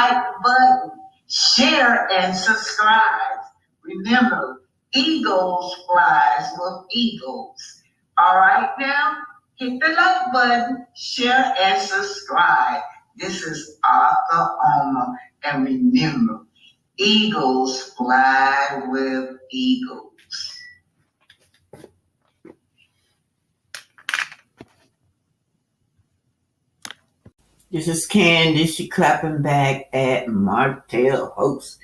like button, share and subscribe. Remember, eagles flies with eagles. All right now, hit the like button, share and subscribe. This is Arthur Oma, and remember, eagles fly with eagles. This is Kandi. She clapping back at Martell host.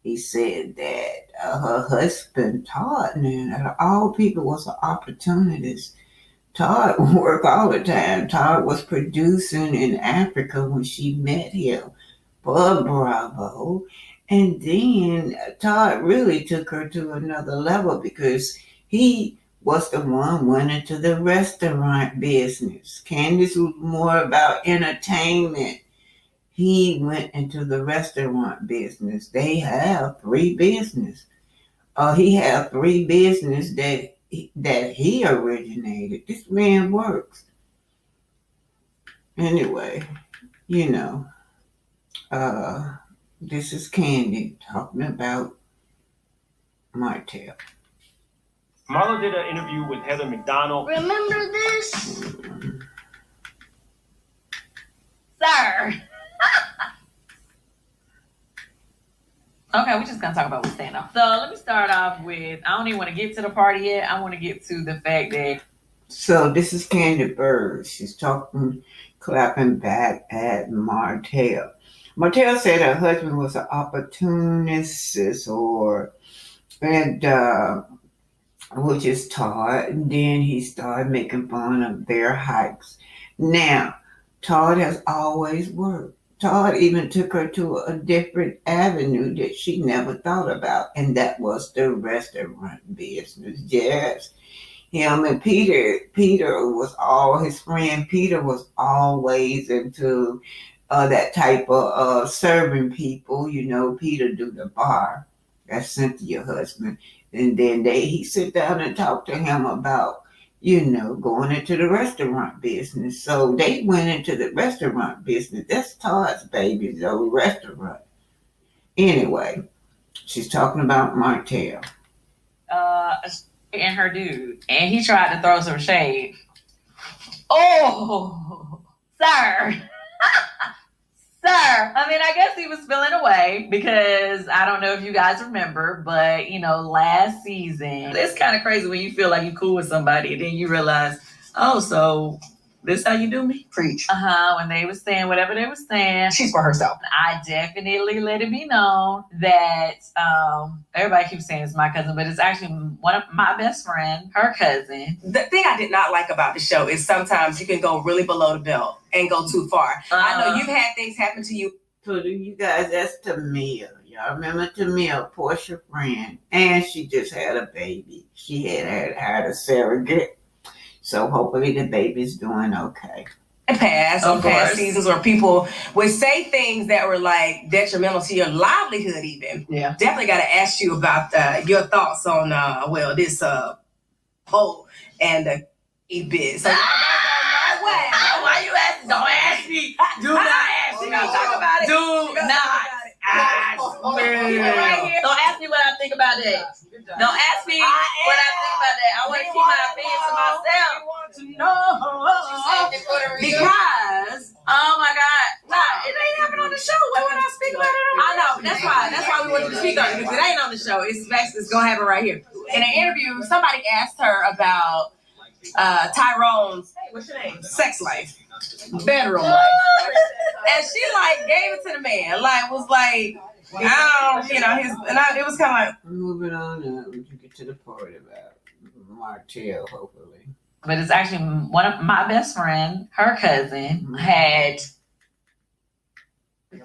He said that her husband, Todd, and out of all people, was an opportunist. Todd worked all the time. Todd was producing in Africa when she met him. But bravo. And then Todd really took her to another level because he was the one went into the restaurant business. Candace was more about entertainment. He went into the restaurant business. They have three businesses. He had three businesses that he originated. This man works. Anyway, this is Kandi talking about Martell. Marlo did an interview with Heather McDonald. Remember this? Sir. Okay, we're just going to talk about what's standing off. So let me start off with, I don't even want to get to the party yet. I want to get to the fact that. So this is Kandi Bird. She's clapping back at Martell. Martell said her husband was an opportunist which is Todd. And then he started making fun of their hikes. Now, Todd has always worked. Todd even took her to a different avenue that she never thought about, and that was the restaurant business. Yes. Him and Peter was all his friend. Peter was always into that type of serving people. Peter do the bar. That's Cynthia's husband. And then he sit down and talk to him about, going into the restaurant business. So they went into the restaurant business. That's Todd's baby's old restaurant. Anyway, she's talking about Martell. And her dude. And he tried to throw some shade. Oh, sir. Sir, I mean, I guess he was feeling away because I don't know if you guys remember, but last season, it's kind of crazy when you feel like you're cool with somebody and then you realize, oh, so this how you do me? Preach. When they were saying whatever they were saying. She's for herself. I definitely let it be known that everybody keeps saying it's my cousin, but it's actually one of my best friend, her cousin. The thing I did not like about the show is sometimes you can go really below the belt and go too far. I know you've had things happen to you. So you guys, that's Tamia. Y'all remember Tamia, Portia friend, and she just had a baby. She had a surrogate. So hopefully the baby's doing okay. Past seasons where people would say things that were like detrimental to your livelihood even. Yeah. Definitely got to ask you about your thoughts on, this whole and the bit. So why you asking? Don't ask me. Do not ask me. Talk about it. Do not ask me. Right here. Don't ask me what I think about that. Don't ask me what I think about that. I want to keep my opinion to myself. Because, oh my God, it ain't happening on the show. Why would I speak about it? I know. That's why we want you to speak on it, because it ain't on the show. It's gonna happen right here. In an interview, somebody asked her about Tyrone's sex life, bedroom life, and she gave it to the man. Was like. It was kind of like moving on. We can get to the part about Martell, hopefully. But it's actually one of my best friend, her cousin, had.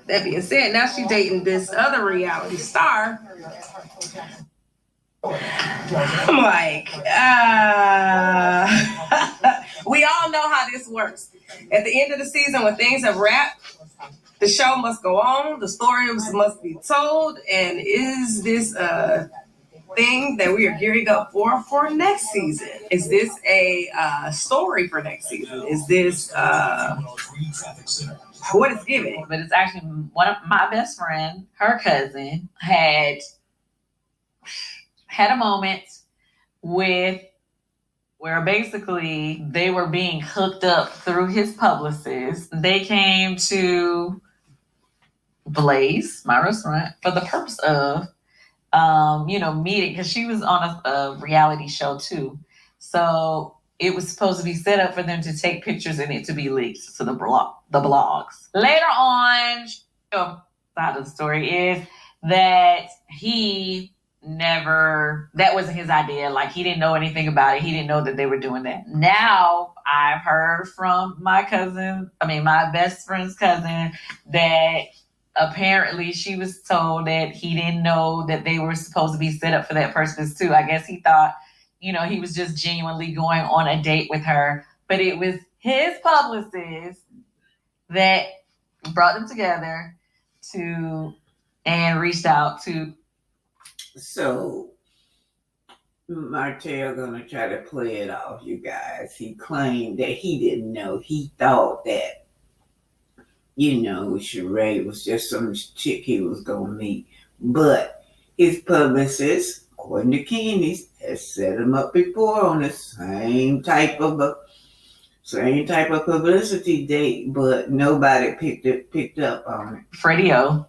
That being said, now she's dating this other reality star. I'm like, we all know how this works. At the end of the season, when things have wrapped, the show must go on. The story must be told. And is this thing that we are gearing up for next season? Is this a story for next season? Is this what it's giving? But it's actually one of my best friend, her cousin, had a moment with where basically they were being hooked up through his publicist. They came to Blaze, my restaurant, for the purpose of meeting, because she was on a reality show too. So it was supposed to be set up for them to take pictures and it to be leaked to the blogs. Later on, side of the story is that that wasn't his idea. Like, he didn't know anything about it. He didn't know that they were doing that. Now I've heard from my best friend's cousin, that apparently she was told that he didn't know that they were supposed to be set up for that purpose too. I guess he thought, he was just genuinely going on a date with her, but it was his publicist that brought them together and reached out to. So Martell gonna try to play it off, you guys. He claimed that he didn't know. He thought that, Sheree was just some chick he was gonna meet. But his publicist, according to Kandi, has set him up before on the same type of publicity date, but nobody picked up on it. Freddie O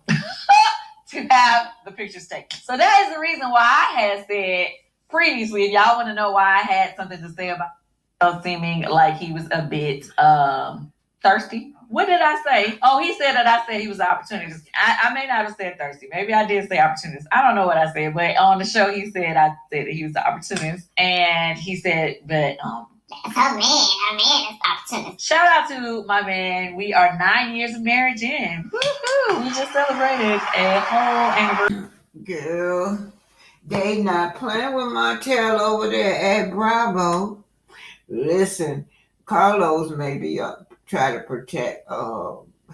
to have the pictures taken. So that is the reason why I had said previously, if y'all want to know why I had something to say about seeming like he was a bit thirsty. What did I say? Oh, he said that I said he was an opportunist. I may not have said thirsty. Maybe I did say opportunist. I don't know what I said, but on the show I said that he was an opportunist. And he said, but that's a man is opportunist. Shout out to my man. We are 9 years of marriage in. Woohoo! We just celebrated a whole anniversary. Girl, they not playing with Martell over there at Bravo. Listen, Carlos maybe try to protect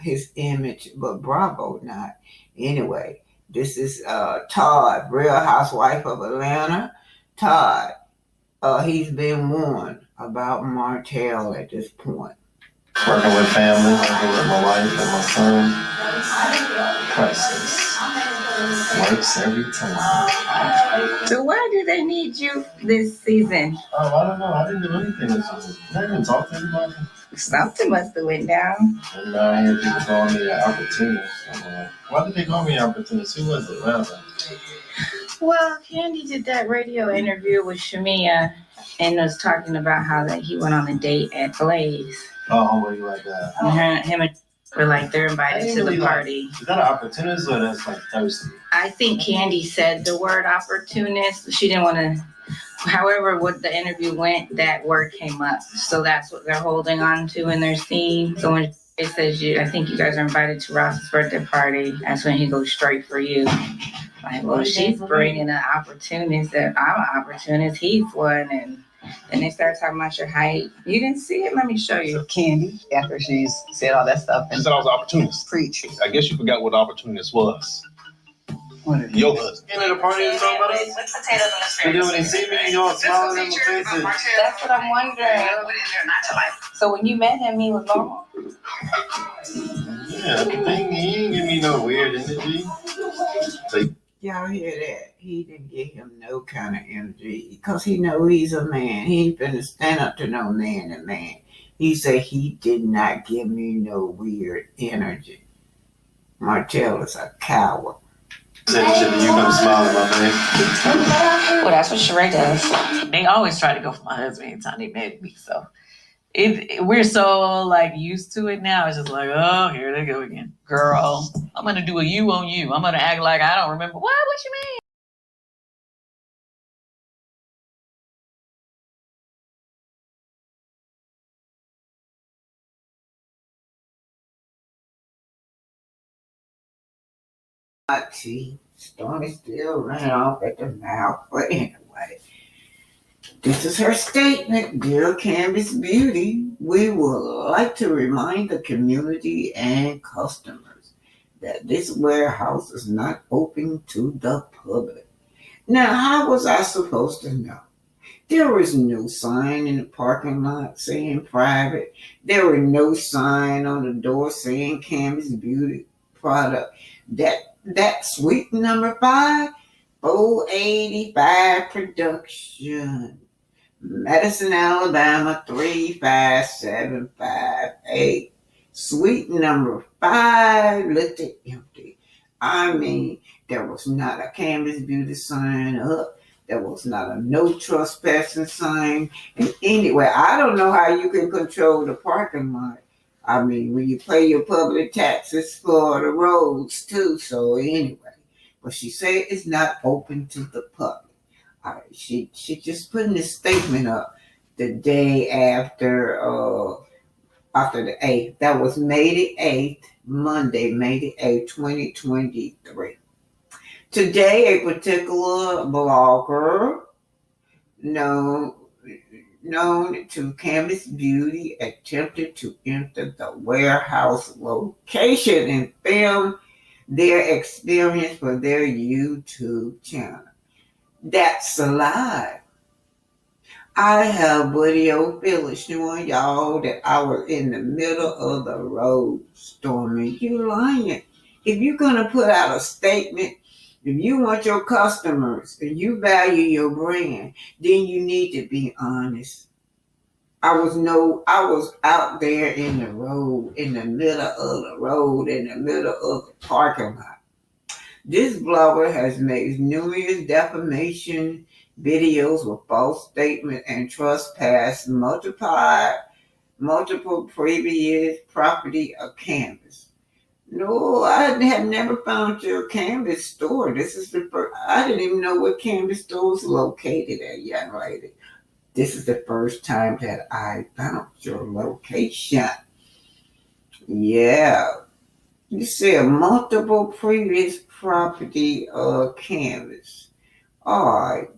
his image, but Bravo not. Anyway, this is Todd, Real Housewife of Atlanta. Todd, he's been warned about Martell at this point. Working with family, working with my wife and my son. Priceless. Works every time. So why do they need you this season? Oh, I don't know. I didn't do anything this season. I didn't even talk to anybody. Something must have went down. And now I hear people calling me an opportunist. Why did they call me an opportunist? Who was it, rather? Well, Kandi did that radio interview with Shamia and was talking about how that he went on a date at Blaze. Oh, where you like that? And him and were like, they're invited to the party. Is that an opportunist or that's like thirsty? I think Kandi said the word opportunist. She didn't want to. However, what the interview went, that word came up. So that's what they're holding on to in their scene. So when it says I think you guys are invited to Ross's birthday party, that's when he goes straight for you. Like, well, she's bringing an opportunist. That I'm an opportunist. He's one. And they start talking about your height. You didn't see it? Let me show you. Kandi, after she's said all that stuff. She said I was an opportunist. Preach. I guess you forgot what opportunist was. What Your husband. At a party or somebody? And then when they see me, you all smiling in my face. That's what I'm wondering. So when you met him, he was normal? Yeah, he ain't give me no weird energy. Y'all hear that? He didn't give him no kind of energy because he know he's a man. He ain't finna stand up to no man and man. He said he did not give me no weird energy. Martell is a coward. Said shit and you come smile in my face. Well, that's what Sheree does. They always try to go for my husband anytime they met me. So we're so used to it now. It's just like, oh, here they go again. Girl, I'm gonna do a you on you. I'm gonna act like I don't remember. What you mean? See, Stormy still ran off at the mouth. But anyway, this is her statement. Dear Canvas Beauty, we would like to remind the community and customers that this warehouse is not open to the public. Now, how was I supposed to know? There was no sign in the parking lot saying private. There was no sign on the door saying Canvas Beauty product. That suite number 5, 485 production. Madison, Alabama, 35758. Suite number 5 looked empty. I mean, there was not a Canvas Beauty sign up. There was not a no trespassing sign. And anyway, I don't know how you can control the parking lot. I mean, when you pay your public taxes for the roads too. So anyway, but she said it's not open to the public. All right, she just putting this statement up the day after the 8th. That was May the 8th, Monday, May the 8th, 2023. Today, a particular blogger known to Canvas Beauty attempted to enter the warehouse location and film their experience for their YouTube channel. That's a lie. I have video footage showing y'all that I was in the middle of the road storming. You lying. If you're going to put out a statement, if you want your customers and you value your brand, then you need to be honest. I was out there in the road, in the middle of the road, in the middle of the parking lot. This blogger has made numerous defamation videos with false statement and trespass, multiple previous property of Canvas. No, I have never found your Canvas store. This is the first. I didn't even know where Canvas store was located at, young lady. This is the first time that I found your location. Yeah. You said multiple previous property of Canvas. All right.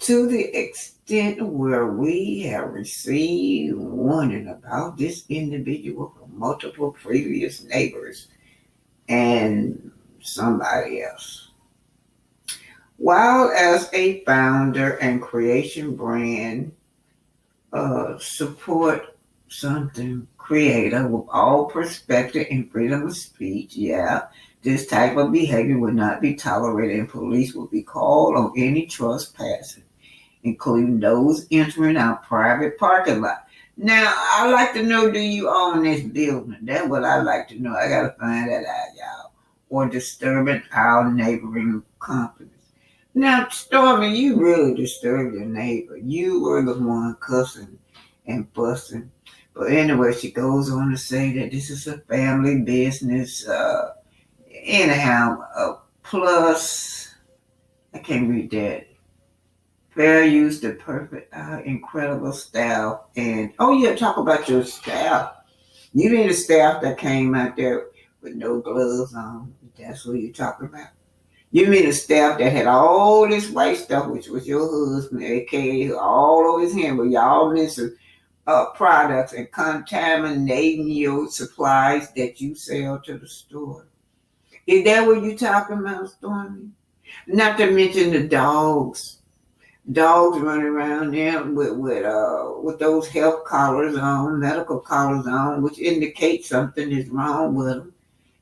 To the extent where we have received warning about this individual from multiple previous neighbors and somebody else. While as a founder and creation brand, support something creative with all perspective and freedom of speech, this type of behavior will not be tolerated and police will be called on any trespassing, including those entering our private parking lot. Now, I'd like to know, do you own this building? That's what I'd like to know. I got to find that out, y'all. Or disturbing our neighboring companies. Now, Stormy, you really disturbed your neighbor. You were the one cussing and fussing. But anyway, she goes on to say that this is a family business. Plus, I can't read that. Fair use, the perfect, incredible staff. And, talk about your staff. You mean the staff that came out there with no gloves on? That's what you're talking about. You mean the staff that had all this white stuff, which was your husband, a.k.a. all over his hand, but y'all missing products and contaminating your supplies that you sell to the store. Is that what you're talking about, Stormy? Not to mention the dogs. Dogs running around there with those health collars on, medical collars on, which indicates something is wrong with them.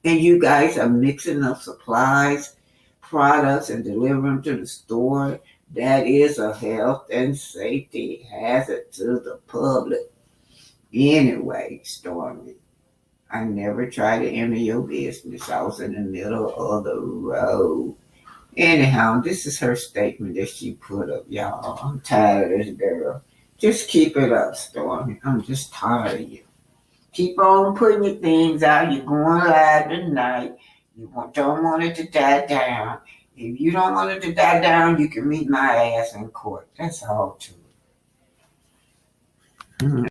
And you guys are mixing up supplies, products, and delivering them to the store. That is a health and safety hazard to the public. Anyway, Stormy, I never tried to enter your business. I was in the middle of the road. Anyhow, this is her statement that she put up, y'all. I'm tired of this girl. Just keep it up, Stormy. I'm just tired of you. Keep on putting your things out. You're going live tonight. You don't want it to die down. If you don't want it to die down, you can meet my ass in court. That's all to it.